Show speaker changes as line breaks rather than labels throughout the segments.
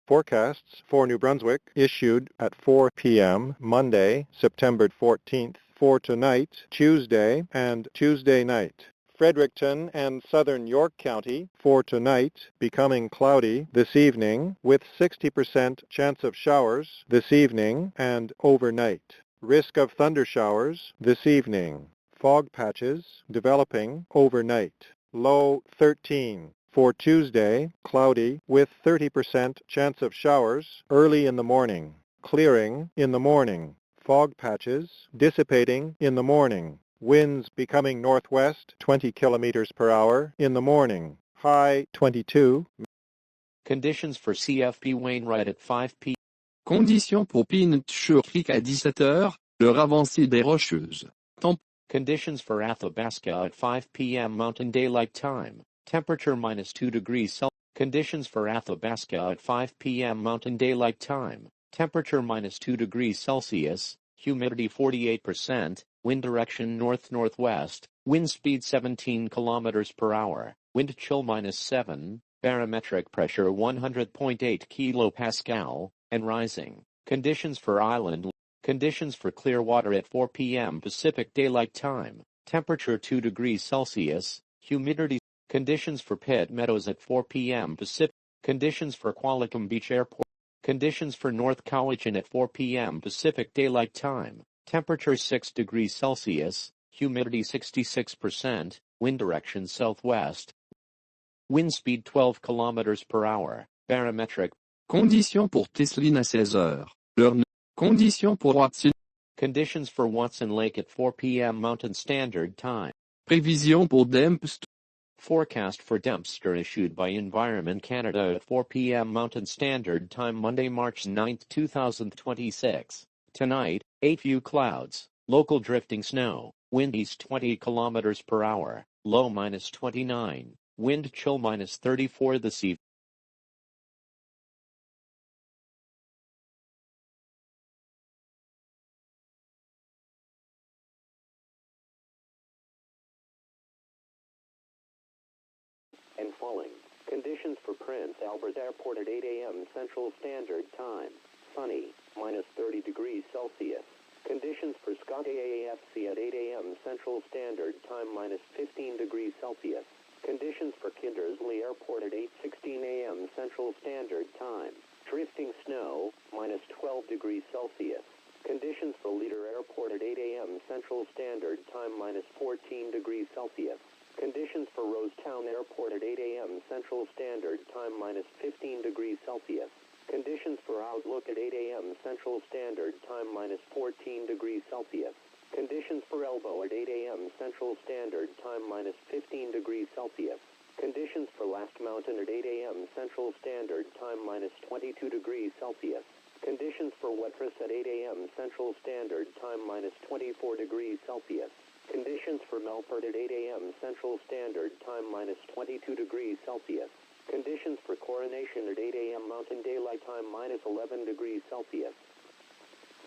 Forecasts for New Brunswick issued at 4 p.m. Monday, September 14th for tonight, Tuesday, and Tuesday night. Fredericton and southern York County for tonight, becoming cloudy this evening with 60% chance of showers this evening and overnight. Risk of thunder showers this evening. Fog patches developing overnight. Low 13. For Tuesday, cloudy with 30% chance of showers early in the morning. Clearing in the morning. Fog patches dissipating in the morning. Winds becoming northwest 20 kilometers per hour in the morning. High 22.
Conditions for CFP Wainwright at 5 p.
Conditions pour Pinchot Creek à 17h, l'heure avancée des Rocheuses.
Conditions for Athabasca at 5 p.m. Mountain Daylight Time. Temperature -2 degrees Celsius. Conditions for Athabasca at 5 p.m. Mountain Daylight Time. Temperature -2 degrees Celsius. Humidity 48%. Wind direction north-northwest. Wind speed 17 kilometers per hour. Wind chill -7. Barometric pressure 100.8 kilopascal, and rising. Conditions for Island. Conditions for Clearwater at 4 p.m. Pacific Daylight Time. Temperature 2 degrees Celsius. Humidity. Conditions for Pitt Meadows at 4 p.m. Pacific. Conditions for Qualicum Beach Airport. Conditions for North Cowichan at 4 p.m. Pacific Daylight Time. Temperature 6 degrees Celsius. Humidity 66%. Wind direction southwest. Wind speed 12 kilometers per hour. Barometric.
Conditions pour Teslin à 16h. L'heure. Conditions pour Watson.
Conditions for Watson Lake at 4 p.m. Mountain Standard Time.
Prévision pour Dempster.
Forecast for Dempster issued by Environment Canada at 4 p.m. Mountain Standard Time Monday, March 9, 2026. Tonight, a few clouds, local drifting snow, wind east 20 kilometers per hour, low -29, wind chill -34 this evening.
And falling. Conditions for Prince Albert Airport at 8 a.m. Central Standard Time. Sunny, -30 degrees Celsius. Conditions for Scott AAFC at 8 a.m. Central Standard Time, -15 degrees Celsius. Conditions for Kindersley Airport at 8:16 a.m. Central Standard Time. Drifting snow, -12 degrees Celsius. Conditions for Leader Airport at 8 a.m. Central Standard Time, -14 degrees Celsius. Conditions for Rosetown Airport at 8 a.m. Central Standard Time, -15 degrees Celsius. Conditions for Outlook at 8 a.m. Central Standard Time, -14 degrees Celsius. Conditions for Elbow at 8 a.m. Central Standard Time, -15 degrees Celsius. Conditions for Last Mountain at 8 a.m. Central Standard Time, -22 degrees Celsius. Conditions for Wetras at 8 a.m. Central Standard Time, -24 degrees Celsius. Conditions for Melfort at 8 a.m. Central Standard Time, -22 degrees Celsius. Conditions for Coronation at 8 a.m. Mountain Daylight Time, -11 degrees Celsius.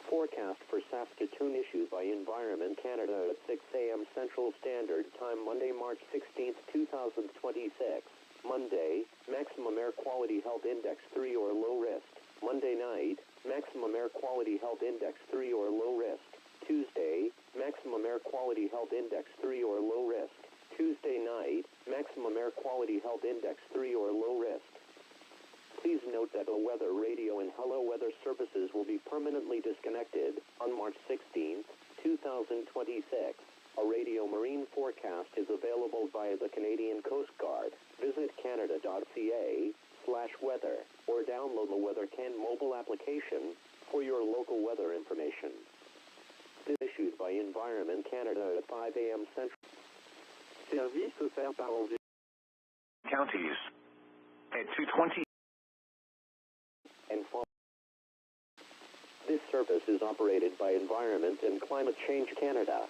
Forecast for Saskatoon issued by Environment Canada at 6 a.m. Central Standard Time, Monday, March 16, 2026. Monday, maximum air quality health index 3 or low risk. Monday night, maximum air quality health index 3 or low risk. Tuesday, maximum air quality health index 3 or low risk. Tuesday night, maximum air quality health index 3 or low risk. Please note that the weather radio and Hello Weather services will be permanently disconnected on March 16, 2026. A radio marine forecast is available via the Canadian Coast Guard. Visit canada.ca/weather or download the WeatherCan mobile application for your local weather information. This is issued by Environment Canada at 5 a.m. Central. Service offert par
Counties at 2:20.
And this service is operated by Environment and Climate Change Canada.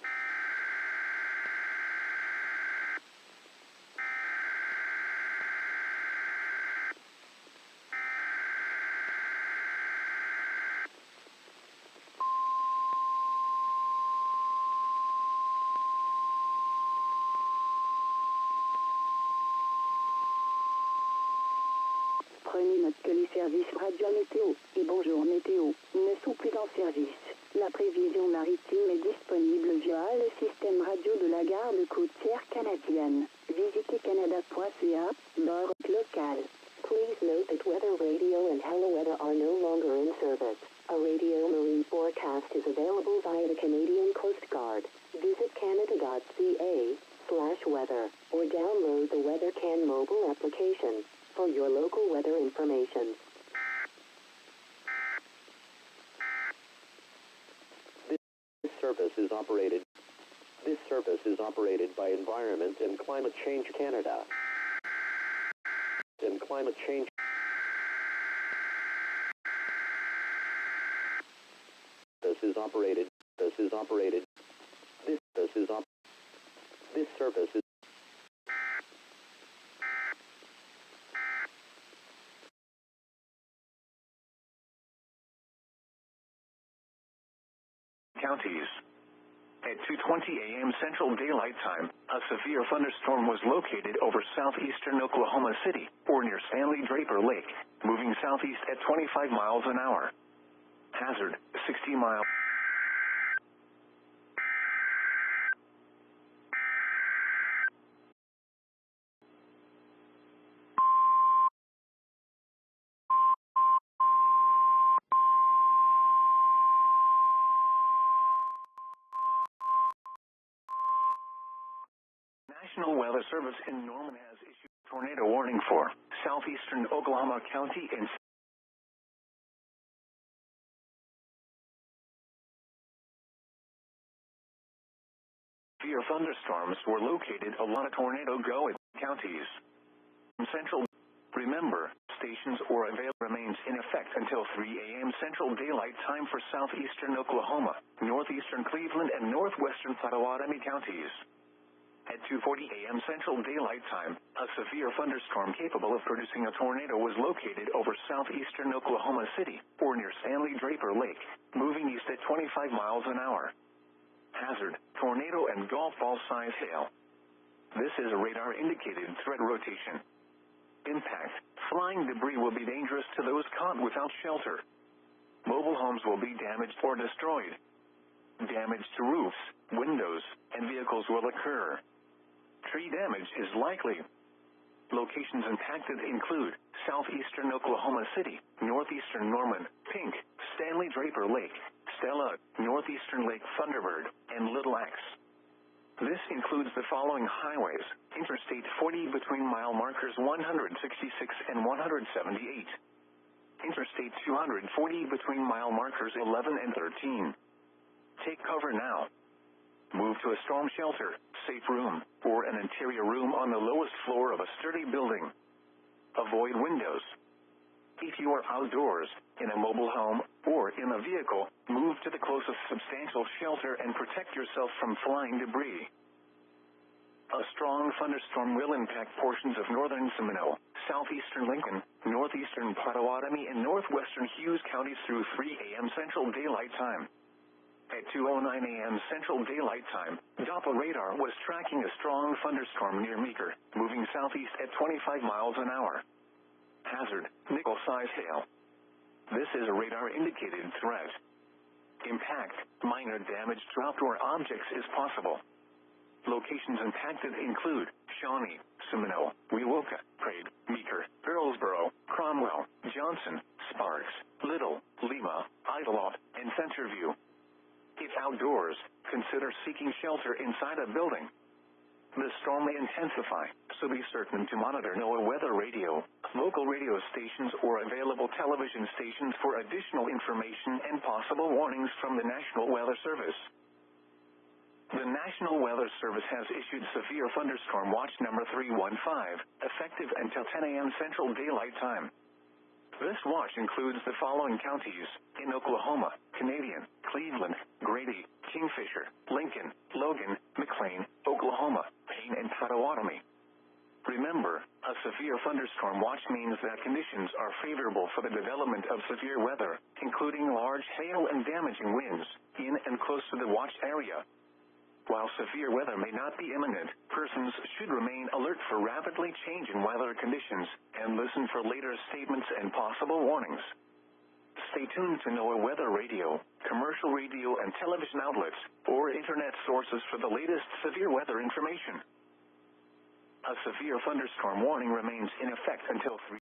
Prenez note que les services services radio météo et bonjour météo ne sont plus en service. La prévision maritime est disponible via le système radio de la garde côtière canadienne. Visitez canada.ca, bord local.
Please note that Weather Radio and Hello Weather are no longer in service. A radio marine forecast is available via the Canadian Coast Guard. Visit canada.ca/weather or download the WeatherCan mobile application for your local weather information. This service is operated by Environment and Climate Change Canada. And climate change. This service is
Counties. At 2:20 a.m. Central Daylight Time, a severe thunderstorm was located over southeastern Oklahoma City, or near Stanley Draper Lake, moving southeast at 25 miles an hour. Hazard, 60 miles. National Weather Service in Norman has issued a tornado warning for southeastern Oklahoma County and severe thunderstorms were located a lot of tornado go in counties. Central. Remember, stations or avail remains in effect until 3 a.m. Central Daylight Time for southeastern Oklahoma, northeastern Cleveland, and northwestern Pottawatomie counties. At 2:40 a.m. Central Daylight Time, a severe thunderstorm capable of producing a tornado was located over southeastern Oklahoma City, or near Stanley Draper Lake, moving east at 25 miles an hour. Hazard, tornado and golf ball size hail. This is a radar-indicated threat rotation. Impact, flying debris will be dangerous to those caught without shelter. Mobile homes will be damaged or destroyed. Damage to roofs, windows, and vehicles will occur. Tree damage is likely. Locations impacted include southeastern Oklahoma City, northeastern Norman, Pink, Stanley Draper Lake, Stella, northeastern Lake Thunderbird, and Little Axe. This includes the following highways: Interstate 40 between mile markers 166 and 178. Interstate 240 between mile markers 11 and 13. Take cover now. Move to a storm shelter, safe room, or an interior room on the lowest floor of a sturdy building. Avoid windows. If you are outdoors, in a mobile home, or in a vehicle, move to the closest substantial shelter and protect yourself from flying debris. A strong thunderstorm will impact portions of northern Seminole, southeastern Lincoln, northeastern Pottawatomie, and northwestern Hughes counties through 3 a.m. Central Daylight Time. At 2:09 a.m. Central Daylight Time, Doppler radar was tracking a strong thunderstorm near Meeker, moving southeast at 25 miles an hour. Hazard, nickel-size hail. This is a radar-indicated threat. Impact, minor damage to outdoor objects is possible. Locations impacted include Shawnee, Seminole, Wewoka, Prague, Meeker, Earlsboro, Cromwell, Johnson, Sparks, Little, Lima, Idlewild, and Centerview. If outdoors, consider seeking shelter inside a building. The storm may intensify, so be certain to monitor NOAA Weather Radio, local radio stations, or available television stations for additional information and possible warnings from the National Weather Service. The National Weather Service has issued Severe Thunderstorm Watch number 315, effective until 10 a.m. Central Daylight Time. This watch includes the following counties: in Oklahoma, Canadian, Cleveland, Grady, Kingfisher, Lincoln, Logan, McLean, Oklahoma, Payne, and Pottawatomie. Remember, a severe thunderstorm watch means that conditions are favorable for the development of severe weather, including large hail and damaging winds, in and close to the watch area. While severe weather may not be imminent, persons should remain alert for rapidly changing weather conditions and listen for later statements and possible warnings. Stay tuned to NOAA Weather Radio, commercial radio and television outlets, or internet sources for the latest severe weather information. A severe thunderstorm warning remains in effect until 3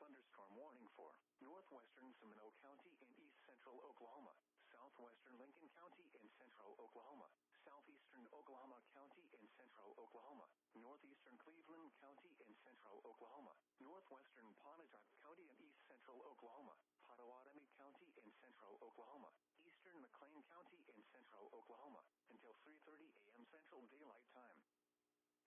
thunderstorm warning for northwestern Seminole County and east central Oklahoma, southwestern Lincoln County and central Oklahoma, southeastern Oklahoma County and central Oklahoma, northeastern Cleveland County and central Oklahoma, northwestern Pontotoc County and east central Oklahoma, Pottawatomie County and central Oklahoma, eastern McLean County and central Oklahoma, until 3:30 a.m. Central Daylight Time.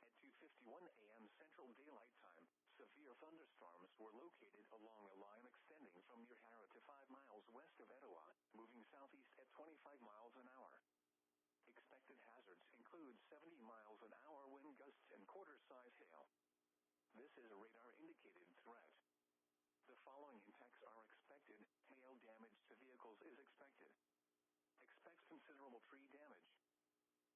At 2:51 a.m. Central Daylight Time, severe thunderstorms were located along a line extending from near Harrah to 5 miles west of Etowah, moving southeast at 25 miles an hour. Expected hazards include 70 miles an hour wind gusts and quarter-size hail. This is a radar-indicated threat. The following impacts are expected. Hail damage to vehicles is expected. Expect considerable tree damage.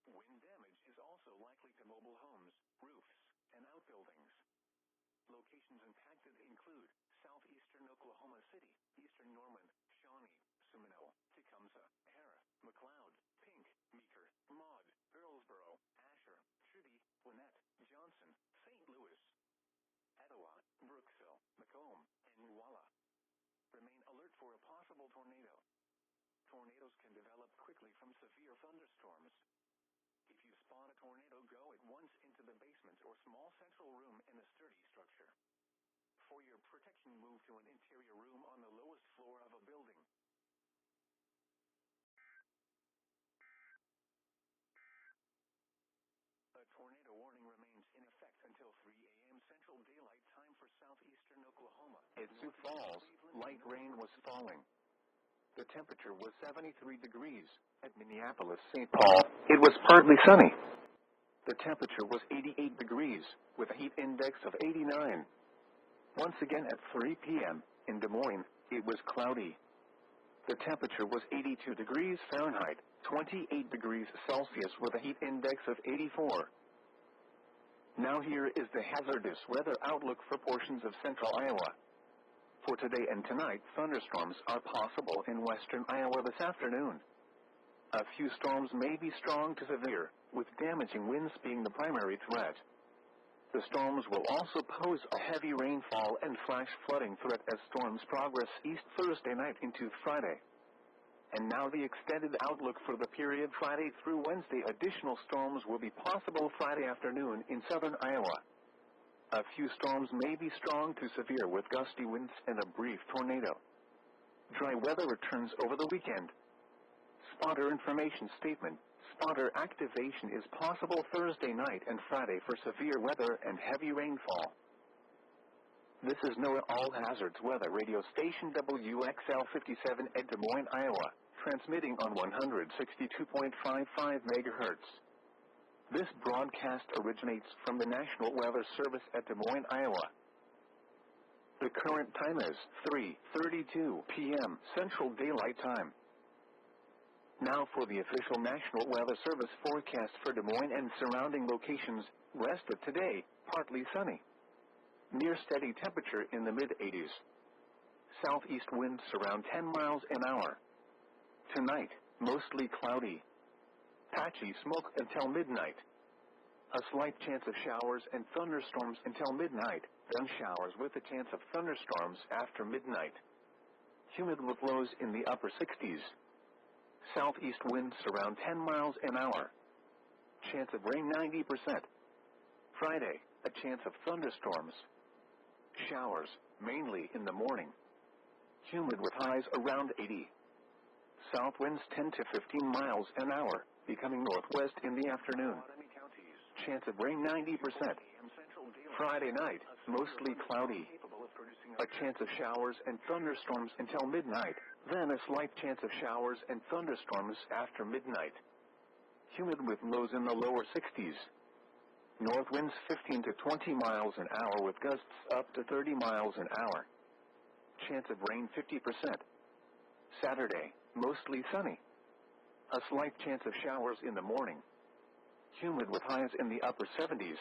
Wind damage is also likely to mobile homes, roofs, and outbuildings. Locations impacted include southeastern Oklahoma City, eastern Norman, Shawnee, Seminole, Tecumseh, Harrah, McLeod, Pink, Meeker, Maud, Earlsboro, Asher, Truby, Gwinnett, Johnson, St. Louis, Etowah, Brooksville, Macomb, and Walla. Remain alert for a possible tornado. Tornadoes can develop quickly from severe thunderstorms. If you spot a tornado, go at once into the basement or small central room in a sturdy structure. For your protection, move to an interior room on the lowest floor of a building. A tornado warning remains in effect until 3 a.m. Central Daylight Time for southeastern Oklahoma. At Sioux Falls, light rain was falling. The temperature was 73 degrees. At Minneapolis-St. Paul, it was partly sunny. The temperature was 88 degrees, with a heat index of 89. Once again at 3 p.m. in Des Moines, it was cloudy. The temperature was 82 degrees Fahrenheit, 28 degrees Celsius, with a heat index of 84. Now here is the hazardous weather outlook for portions of central Iowa. For today and tonight, thunderstorms are possible in western Iowa this afternoon. A few storms may be strong to severe, with damaging winds being the primary threat. The storms will also pose a heavy rainfall and flash flooding threat as storms progress east Thursday night into Friday. And now the extended outlook for the period Friday through Wednesday. Additional storms will be possible Friday afternoon in southern Iowa. A few storms may be strong to severe with gusty winds and a brief tornado. Dry weather returns over the weekend. Spotter information statement. Spotter activation is possible Thursday night and Friday for severe weather and heavy rainfall. This is NOAA All Hazards Weather Radio Station WXL 57 at Des Moines, Iowa, transmitting on 162.55 MHz. This broadcast originates from the National Weather Service at Des Moines, Iowa. The current time is 3:32 p.m. Central Daylight Time. Now for the official National Weather Service forecast for Des Moines and surrounding locations. Rest of today, partly sunny. Near steady temperature in the mid-80s. Southeast winds around 10 miles an hour. Tonight, mostly cloudy. Patchy smoke until midnight. A slight chance of showers and thunderstorms until midnight, then showers with a chance of thunderstorms after midnight. Humid with lows in the upper 60s. Southeast winds around 10 miles an hour. Chance of rain 90%. Friday, a chance of thunderstorms. Showers, mainly in the morning. Humid with highs around 80. South winds 10 to 15 miles an hour, becoming northwest in the afternoon. Chance of rain 90%. Friday night, mostly cloudy. A chance of showers and thunderstorms until midnight, then a slight chance of showers and thunderstorms after midnight. Humid with lows in the lower 60s. North winds 15 to 20 miles an hour with gusts up to 30 miles an hour. Chance of rain 50%. Saturday, mostly sunny. A slight chance of showers in the morning. Humid with highs in the upper 70s.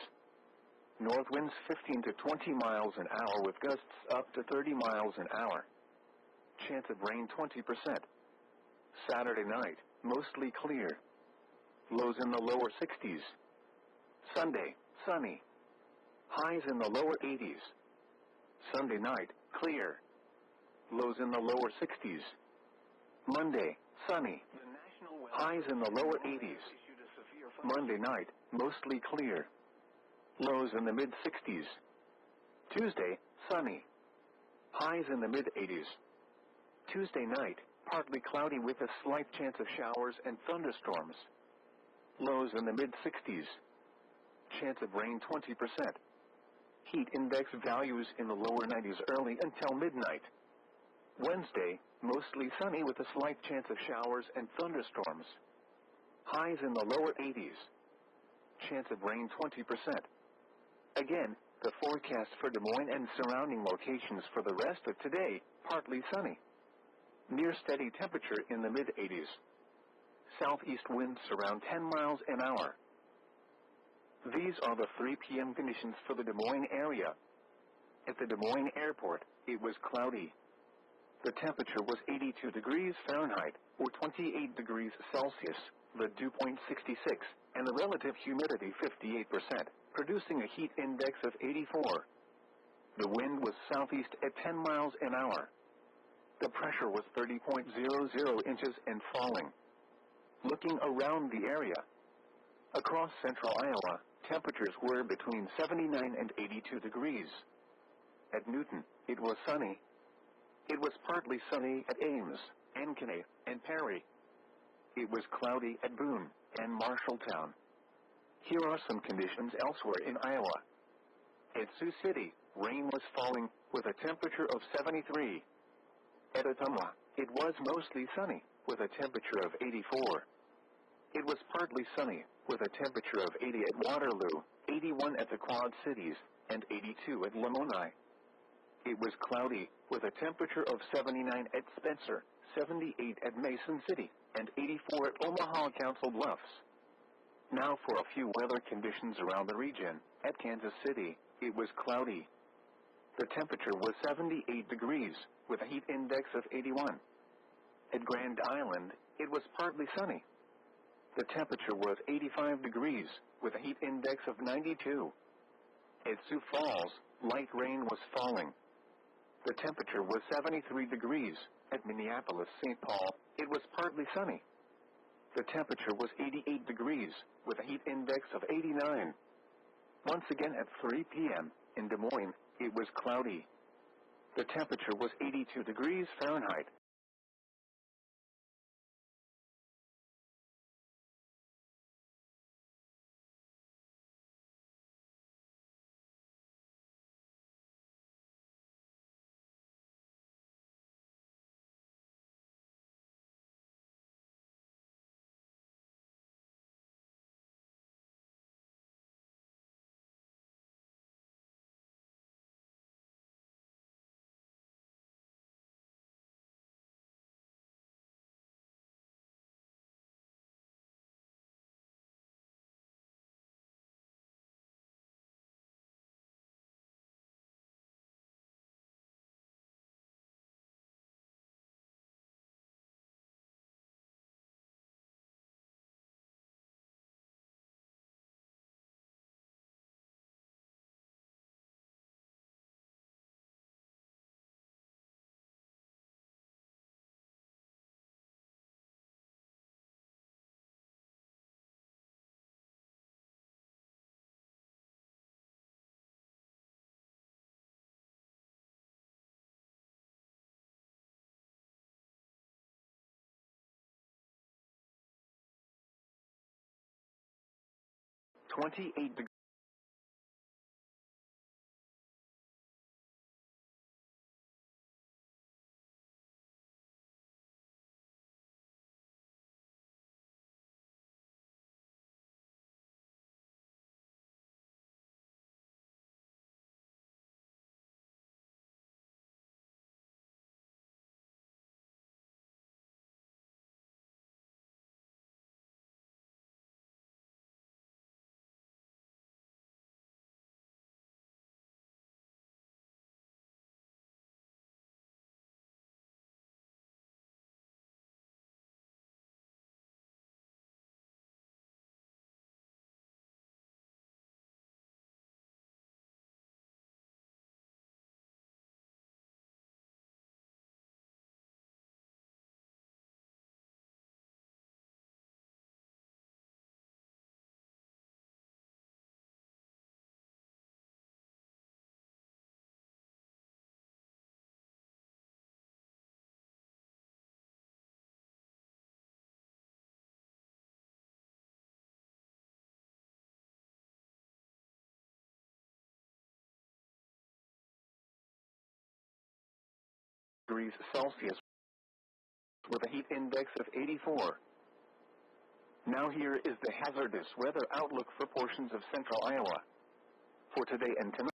North winds 15 to 20 miles an hour with gusts up to 30 miles an hour. Chance of rain 20%. Saturday night, mostly clear. Lows in the lower 60s. Sunday, sunny. Highs in the lower 80s. Sunday night, clear. Lows in the lower 60s. Monday, sunny. Highs in the lower 80s. Monday night, mostly clear. Lows in the mid-60s. Tuesday, sunny. Highs in the mid-80s. Tuesday night, partly cloudy with a slight chance of showers and thunderstorms. Lows in the mid-60s. Chance of rain 20%. Heat index values in the lower 90s early until midnight. Wednesday, mostly sunny with a slight chance of showers and thunderstorms. Highs in the lower 80s. Chance of rain 20%. Again, the forecast for Des Moines and surrounding locations for the rest of today, partly sunny. Near steady temperature in the mid-80s. Southeast winds around 10 miles an hour. These are the 3 p.m. conditions for the Des Moines area. At the Des Moines airport, it was cloudy. The temperature was 82 degrees Fahrenheit, or 28 degrees Celsius, the dew point 66, and the relative humidity 58%, producing a heat index of 84. The wind was southeast at 10 miles an hour. The pressure was 30.00 inches and falling. Looking around the area, across central Iowa, temperatures were between 79 and 82 degrees. At Newton, it was sunny. It was partly sunny at Ames, Ankeny, and Perry. It was cloudy at Boone and Marshalltown. Here are some conditions elsewhere in Iowa. At Sioux City, rain was falling with a temperature of 73. At Ottumwa, it was mostly sunny with a temperature of 84. It was partly sunny with a temperature of 80 at Waterloo, 81 at the Quad Cities, and 82 at Lamoni. It was cloudy with a temperature of 79 at Spencer, 78 at Mason City, and 84 at Omaha Council Bluffs. Now for a few weather conditions around the region. At Kansas City, it was cloudy. The temperature was 78 degrees with a heat index of 81. At Grand Island, it was partly sunny. The temperature was 85 degrees with a heat index of 92. At Sioux Falls, light rain was falling. The temperature was 73 degrees. At Minneapolis-St. Paul, it was partly sunny. The temperature was 88 degrees with a heat index of 89. Once again at 3 p.m. in Des Moines, it was cloudy. The temperature was 82 degrees Fahrenheit. .28 degrees. degrees Celsius with a heat index of 84. Now here is the hazardous weather outlook for portions of central Iowa. For today and tonight,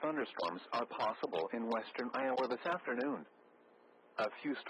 thunderstorms are possible in western Iowa this afternoon. A few storms